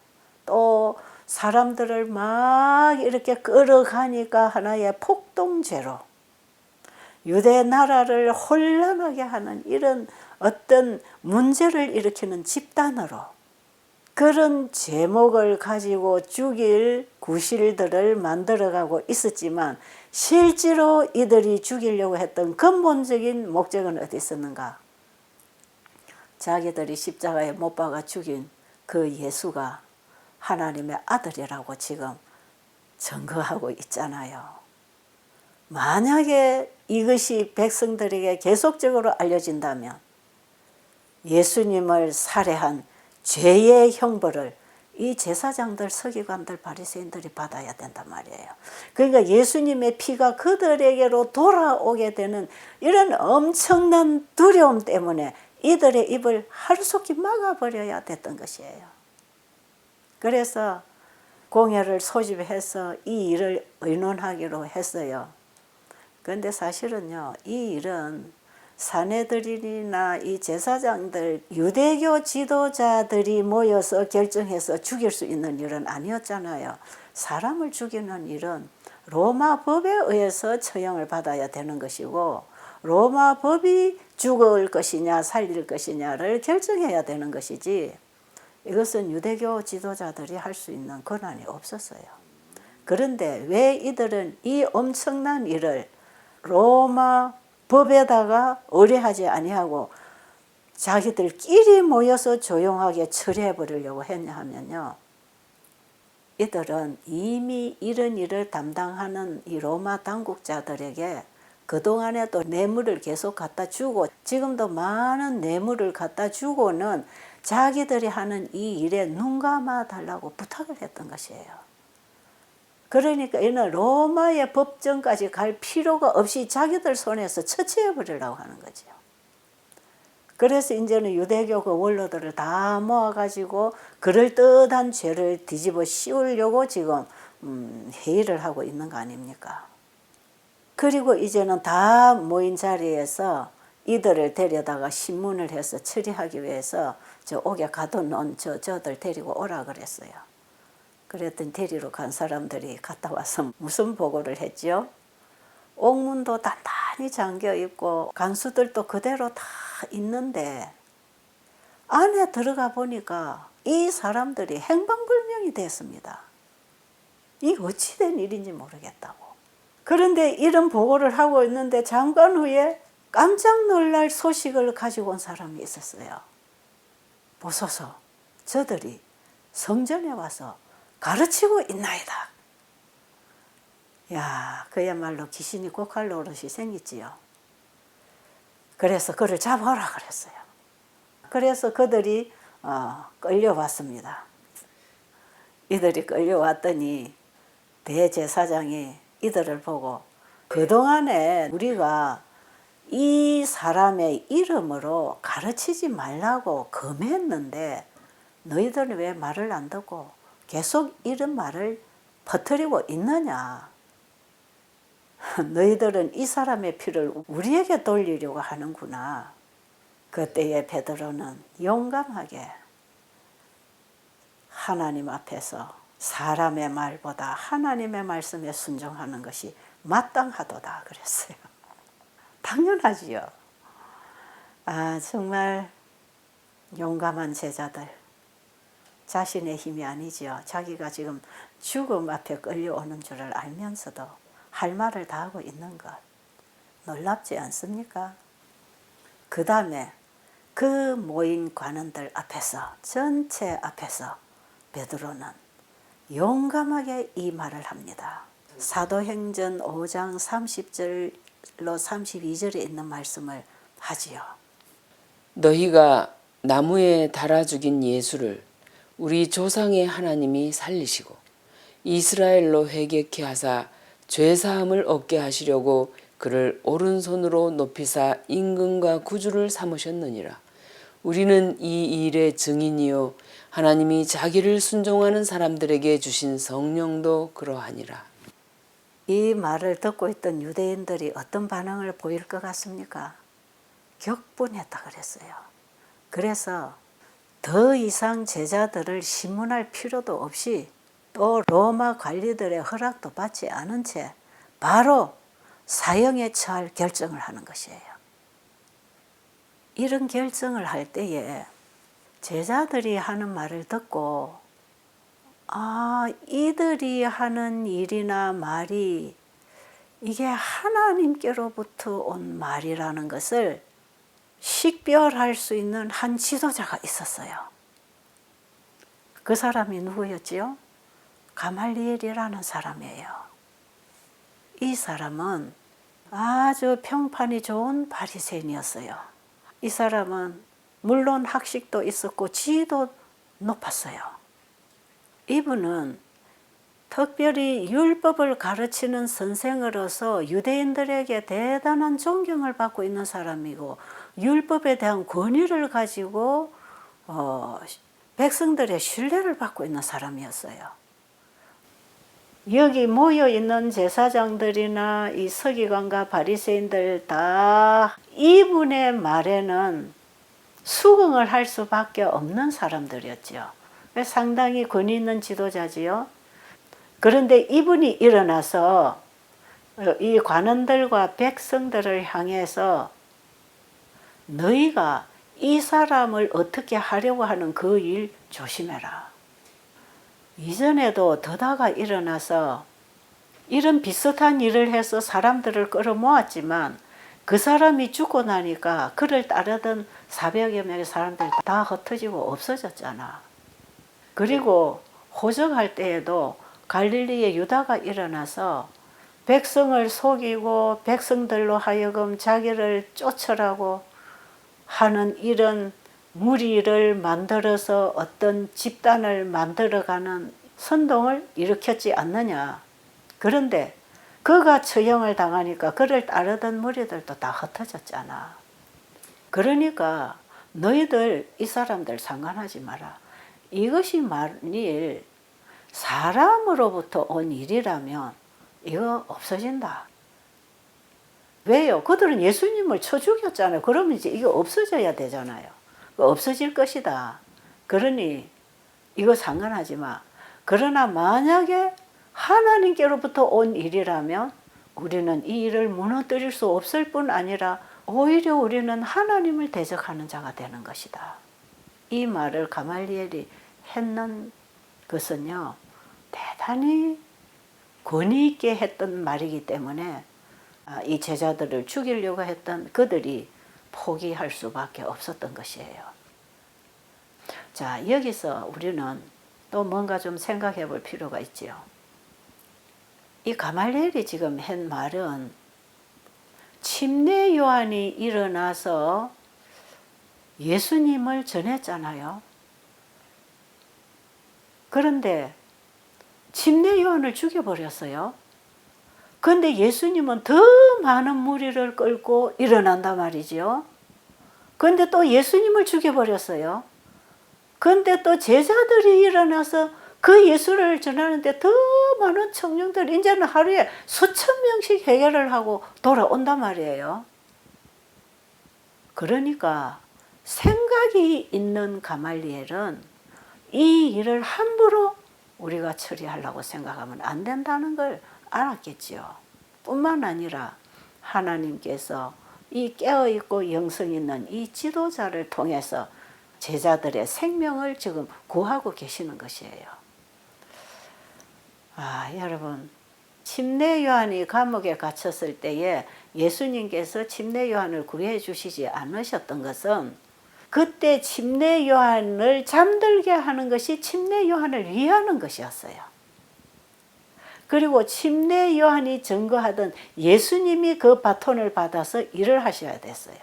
또 사람들을 막 이렇게 끌어가니까 하나의 폭동죄로 유대 나라를 혼란하게 하는 이런 어떤 문제를 일으키는 집단으로 그런 제목을 가지고 죽일 구실들을 만들어가고 있었지만 실제로 이들이 죽이려고 했던 근본적인 목적은 어디 있었는가? 자기들이 십자가에 못 박아 죽인 그 예수가 하나님의 아들이라고 지금 증거하고 있잖아요. 만약에 이것이 백성들에게 계속적으로 알려진다면 예수님을 살해한 죄의 형벌을 이 제사장들, 서기관들, 바리새인들이 받아야 된단 말이에요. 그러니까 예수님의 피가 그들에게로 돌아오게 되는 이런 엄청난 두려움 때문에 이들의 입을 하루속히 막아버려야 됐던 것이에요. 그래서 공회를 소집해서 이 일을 의논하기로 했어요. 그런데 사실은요, 이 일은 사내들이나 이 제사장들, 유대교 지도자들이 모여서 결정해서 죽일 수 있는 일은 아니었잖아요. 사람을 죽이는 일은 로마 법에 의해서 처형을 받아야 되는 것이고 로마 법이 죽을 것이냐 살릴 것이냐를 결정해야 되는 것이지 이것은 유대교 지도자들이 할 수 있는 권한이 없었어요. 그런데 왜 이들은 이 엄청난 일을 로마 법에다가 의뢰하지 아니하고 자기들끼리 모여서 조용하게 처리해 버리려고 했냐 하면요. 이들은 이미 이런 일을 담당하는 이 로마 당국자들에게 그동안에도 뇌물을 계속 갖다 주고 지금도 많은 뇌물을 갖다 주고는 자기들이 하는 이 일에 눈 감아 달라고 부탁을 했던 것이에요. 그러니까 이는 로마의 법정까지 갈 필요가 없이 자기들 손에서 처치해 버리려고 하는 거죠. 그래서 이제는 유대교 그 원로들을 다 모아가지고 그럴듯한 죄를 뒤집어 씌우려고 지금 회의를 하고 있는 거 아닙니까? 그리고 이제는 다 모인 자리에서 이들을 데려다가 신문을 해서 처리하기 위해서 저 옥에 가둬놓은 저들 데리고 오라 그랬어요. 그랬더니 데리러 간 사람들이 갔다 와서 무슨 보고를 했죠? 옥문도 단단히 잠겨 있고 간수들도 그대로 다 있는데 안에 들어가 보니까 이 사람들이 행방불명이 됐습니다. 이 어찌된 일인지 모르겠다고. 그런데 이런 보고를 하고 있는데 잠깐 후에 깜짝 놀랄 소식을 가지고 온 사람이 있었어요. 보소서, 저들이 성전에 와서 가르치고 있나이다. 야, 그야말로 귀신이 고칼 노릇이 생겼지요. 그래서 그를 잡아오라 그랬어요. 그래서 그들이 끌려왔습니다. 이들이 끌려왔더니 대제사장이 이들을 보고 그동안에 우리가 이 사람의 이름으로 가르치지 말라고 금했는데 너희들은 왜 말을 안 듣고 계속 이런 말을 퍼뜨리고 있느냐. 너희들은 이 사람의 피를 우리에게 돌리려고 하는구나. 그때에 베드로는 용감하게 하나님 앞에서 사람의 말보다 하나님의 말씀에 순종하는 것이 마땅하도다 그랬어요. 당연하지요. 아, 정말 용감한 제자들. 자신의 힘이 아니지요. 자기가 지금 죽음 앞에 끌려오는 줄을 알면서도 할 말을 다 하고 있는 것. 놀랍지 않습니까? 그 다음에 그 모인 관원들 앞에서, 전체 앞에서 베드로는 용감하게 이 말을 합니다. 사도행전 5장 30절로 32절에 있는 말씀을 하지요. 너희가 나무에 달아 죽인 예수를 우리 조상의 하나님이 살리시고 이스라엘로 회개케 하사 죄사함을 얻게 하시려고 그를 오른손으로 높이사 임금과 구주를 삼으셨느니라. 우리는 이 일의 증인이요 하나님이 자기를 순종하는 사람들에게 주신 성령도 그러하니라. 이 말을 듣고 있던 유대인들이 어떤 반응을 보일 것 같습니까? 격분했다 그랬어요. 그래서 더 이상 제자들을 신문할 필요도 없이 또 로마 관리들의 허락도 받지 않은 채 바로 사형에 처할 결정을 하는 것이에요. 이런 결정을 할 때에 제자들이 하는 말을 듣고 이들이 하는 일이나 말이 이게 하나님께로부터 온 말이라는 것을 식별할 수 있는 한 지도자가 있었어요. 그 사람이 누구였지요? 가말리엘이라는 사람이에요. 이 사람은 아주 평판이 좋은 바리새인이었어요. 이 사람은 물론 학식도 있었고 지위도 높았어요. 이분은 특별히 율법을 가르치는 선생으로서 유대인들에게 대단한 존경을 받고 있는 사람이고 율법에 대한 권위를 가지고 백성들의 신뢰를 받고 있는 사람이었어요. 여기 모여 있는 제사장들이나 이 서기관과 바리새인들 다 이분의 말에는 수긍을 할 수밖에 없는 사람들이었죠. 상당히 권위 있는 지도자지요. 그런데 이분이 일어나서 이 관원들과 백성들을 향해서 너희가 이 사람을 어떻게 하려고 하는 그 일 조심해라. 이전에도 더다가 일어나서 이런 비슷한 일을 해서 사람들을 끌어모았지만 그 사람이 죽고 나니까 그를 따르던 400여 명의 사람들 다 흩어지고 없어졌잖아. 그리고 호적할 때에도 갈릴리에 유다가 일어나서 백성을 속이고 백성들로 하여금 자기를 쫓으라고 하는 이런 무리를 만들어서 어떤 집단을 만들어가는 선동을 일으켰지 않느냐. 그런데 그가 처형을 당하니까 그를 따르던 무리들도 다 흩어졌잖아. 그러니까 너희들 이 사람들 상관하지 마라. 이것이 만일 사람으로부터 온 일이라면 이거 없어진다. 왜요? 그들은 예수님을 쳐 죽였잖아요. 그러면 이제 이거 없어져야 되잖아요. 없어질 것이다. 그러니 이거 상관하지 마. 그러나 만약에 하나님께로부터 온 일이라면 우리는 이 일을 무너뜨릴 수 없을 뿐 아니라 오히려 우리는 하나님을 대적하는 자가 되는 것이다. 이 말을 가말리엘이 했는 것은요, 대단히 권위 있게 했던 말이기 때문에 이 제자들을 죽이려고 했던 그들이 포기할 수밖에 없었던 것이에요. 자, 여기서 우리는 또 뭔가 좀 생각해 볼 필요가 있지요. 이 가말리엘이 지금 한 말은 침례 요한이 일어나서 예수님을 전했잖아요. 그런데 침례 요한을 죽여버렸어요. 그런데 예수님은 더 많은 무리를 끌고 일어난단 말이죠. 그런데 또 예수님을 죽여버렸어요. 그런데 또 제자들이 일어나서 그 예수를 전하는데 더 많은 청중들, 이제는 하루에 수천 명씩 해결을 하고 돌아온단 말이에요. 그러니까 생각이 있는 가말리엘은 이 일을 함부로 우리가 처리하려고 생각하면 안 된다는 걸 알았겠지요. 뿐만 아니라 하나님께서 이 깨어있고 영성 있는 이 지도자를 통해서 제자들의 생명을 지금 구하고 계시는 것이에요. 여러분, 침례 요한이 감옥에 갇혔을 때에 예수님께서 침례 요한을 구해 주시지 않으셨던 것은 그때 침례 요한을 잠들게 하는 것이 침례 요한을 위하는 것이었어요. 그리고 침례 요한이 증거하던 예수님이 그 바톤을 받아서 일을 하셔야 됐어요.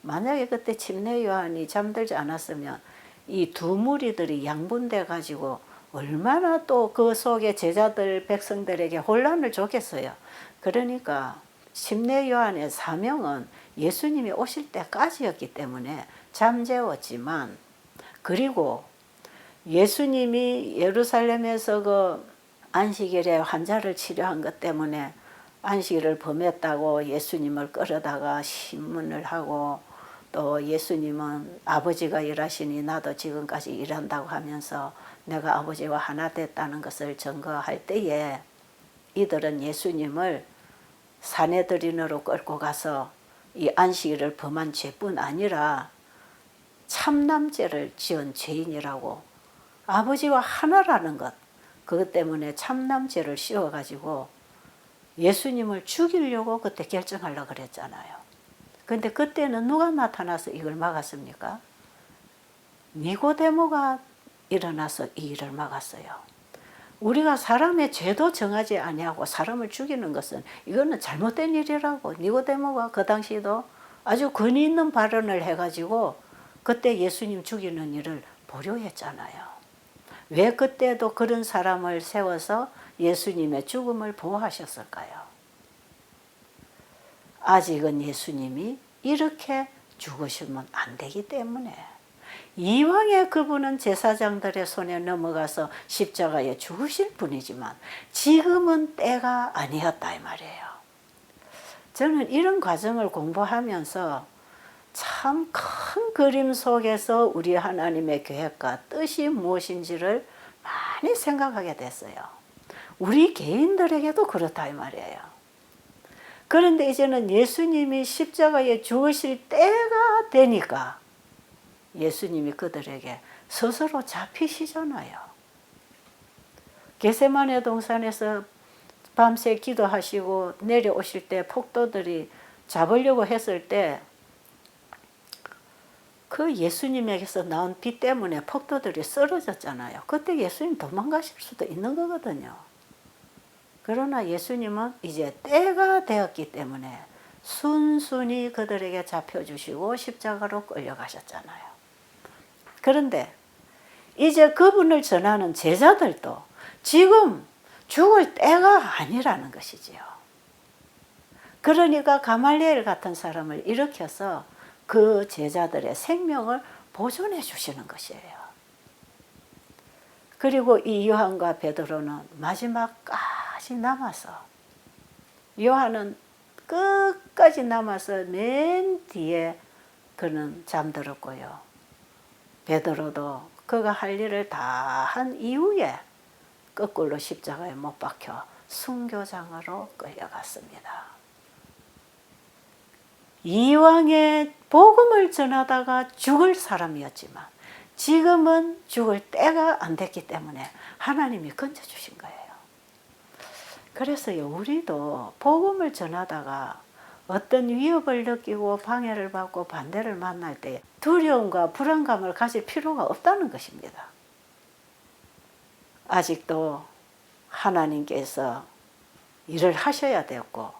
만약에 그때 침례 요한이 잠들지 않았으면 이 두 무리들이 양분돼 가지고 얼마나 또 그 속에 제자들 백성들에게 혼란을 줬겠어요. 그러니까 침례 요한의 사명은 예수님이 오실 때까지였기 때문에 잠재웠지만, 그리고 예수님이 예루살렘에서 그 안식일에 환자를 치료한 것 때문에 안식일을 범했다고 예수님을 끌어다가 신문을 하고, 또 예수님은 아버지가 일하시니 나도 지금까지 일한다고 하면서 내가 아버지와 하나 됐다는 것을 증거할 때에 이들은 예수님을 사내들인으로 끌고 가서 이 안식일을 범한 죄뿐 아니라 참남죄를 지은 죄인이라고, 아버지와 하나라는 것, 그것 때문에 참남죄를 씌워가지고 예수님을 죽이려고 그때 결정하려고 그랬잖아요. 근데 그때는 누가 나타나서 이걸 막았습니까? 니고데모가 일어나서 이 일을 막았어요. 우리가 사람의 죄도 정하지 아니하고 사람을 죽이는 것은 이거는 잘못된 일이라고 니고데모가 그 당시도 아주 권위 있는 발언을 해가지고 그때 예수님 죽이는 일을 보류했잖아요. 왜 그때도 그런 사람을 세워서 예수님의 죽음을 보호하셨을까요? 아직은 예수님이 이렇게 죽으시면 안 되기 때문에, 이왕에 그분은 제사장들의 손에 넘어가서 십자가에 죽으실 분이지만 지금은 때가 아니었다 이 말이에요. 저는 이런 과정을 공부하면서 참 큰 그림 속에서 우리 하나님의 계획과 뜻이 무엇인지를 많이 생각하게 됐어요. 우리 개인들에게도 그렇다 이 말이에요. 그런데 이제는 예수님이 십자가에 죽으실 때가 되니까 예수님이 그들에게 스스로 잡히시잖아요. 겟세마네 동산에서 밤새 기도하시고 내려오실 때 폭도들이 잡으려고 했을 때 그 예수님에게서 나온 비 때문에 폭도들이 쓰러졌잖아요. 그때 예수님 도망가실 수도 있는 거거든요. 그러나 예수님은 이제 때가 되었기 때문에 순순히 그들에게 잡혀주시고 십자가로 끌려가셨잖아요. 그런데 이제 그분을 전하는 제자들도 지금 죽을 때가 아니라는 것이지요. 그러니까 가말리엘 같은 사람을 일으켜서 그 제자들의 생명을 보존해 주시는 것이에요. 그리고 이 요한과 베드로는 마지막까지 남아서, 요한은 끝까지 남아서 맨 뒤에 그는 잠들었고요. 베드로도 그가 할 일을 다 한 이후에 거꾸로 십자가에 못 박혀 순교장으로 끌려갔습니다. 이왕에 복음을 전하다가 죽을 사람이었지만 지금은 죽을 때가 안 됐기 때문에 하나님이 건져주신 거예요. 그래서요, 우리도 복음을 전하다가 어떤 위협을 느끼고 방해를 받고 반대를 만날 때 두려움과 불안감을 가질 필요가 없다는 것입니다. 아직도 하나님께서 일을 하셔야 되고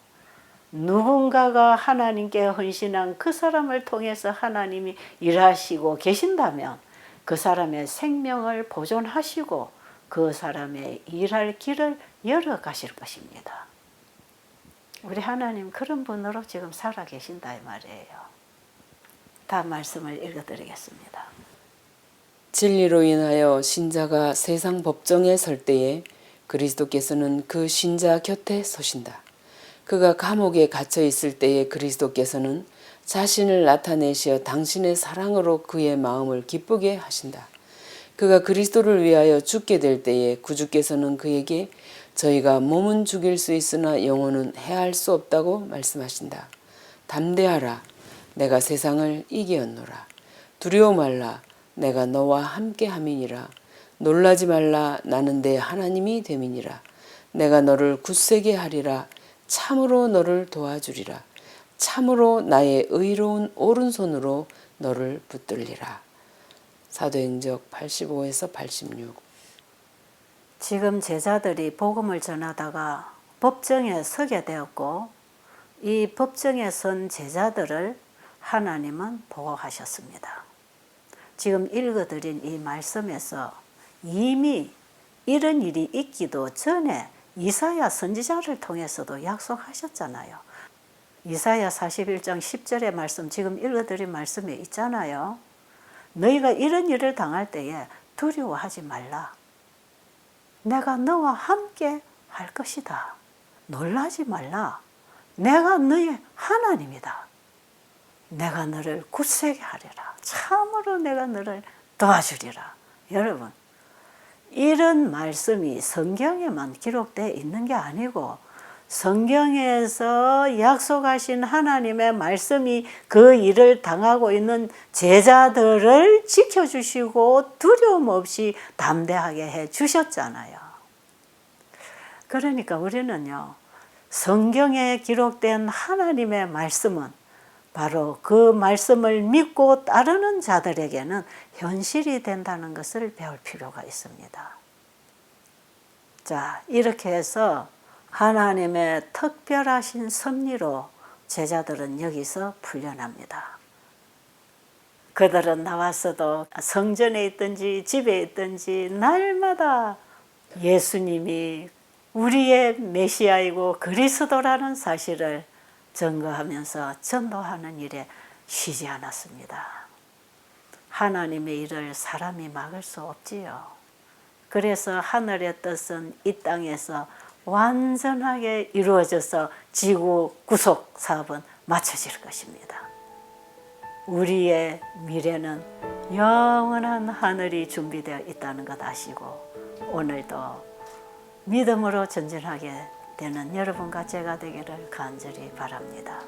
누군가가 하나님께 헌신한 그 사람을 통해서 하나님이 일하시고 계신다면 그 사람의 생명을 보존하시고 그 사람의 일할 길을 열어 가실 것입니다. 우리 하나님 그런 분으로 지금 살아 계신다 이 말이에요. 다음 말씀을 읽어드리겠습니다. 진리로 인하여 신자가 세상 법정에 설 때에 그리스도께서는 그 신자 곁에 서신다. 그가 감옥에 갇혀 있을 때에 그리스도께서는 자신을 나타내시어 당신의 사랑으로 그의 마음을 기쁘게 하신다. 그가 그리스도를 위하여 죽게 될 때에 구주께서는 그에게 저희가 몸은 죽일 수 있으나 영혼은 해할 수 없다고 말씀하신다. 담대하라. 내가 세상을 이기었노라. 두려워 말라. 내가 너와 함께 함이니라. 놀라지 말라. 나는 내 하나님이 됨이니라. 내가 너를 굳세게 하리라. 참으로 너를 도와주리라. 참으로 나의 의로운 오른손으로 너를 붙들리라. 사도행적 85에서 86. 지금 제자들이 복음을 전하다가 법정에 서게 되었고 이 법정에 선 제자들을 하나님은 보호하셨습니다. 지금 읽어드린 이 말씀에서 이미 이런 일이 있기도 전에 이사야 선지자를 통해서도 약속하셨잖아요. 이사야 41장 10절의 말씀 지금 읽어드린 말씀에 있잖아요. 너희가 이런 일을 당할 때에 두려워하지 말라. 내가 너와 함께 할 것이다. 놀라지 말라. 내가 너의 하나님이다. 내가 너를 굳세게 하리라. 참으로 내가 너를 도와주리라. 여러분, 이런 말씀이 성경에만 기록되어 있는 게 아니고 성경에서 약속하신 하나님의 말씀이 그 일을 당하고 있는 제자들을 지켜주시고 두려움 없이 담대하게 해 주셨잖아요. 그러니까 우리는요, 성경에 기록된 하나님의 말씀은 바로 그 말씀을 믿고 따르는 자들에게는 현실이 된다는 것을 배울 필요가 있습니다. 자, 이렇게 해서 하나님의 특별하신 섭리로 제자들은 여기서 풀려납니다. 그들은 나왔어도 성전에 있든지 집에 있든지 날마다 예수님이 우리의 메시아이고 그리스도라는 사실을 증거하면서 전도하는 일에 쉬지 않았습니다. 하나님의 일을 사람이 막을 수 없지요. 그래서 하늘의 뜻은 이 땅에서 완전하게 이루어져서 지구 구속 사업은 마쳐질 것입니다. 우리의 미래는 영원한 하늘이 준비되어 있다는 것 아시고 오늘도 믿음으로 전진하게 되는 여러분과 제가 되기를 간절히 바랍니다.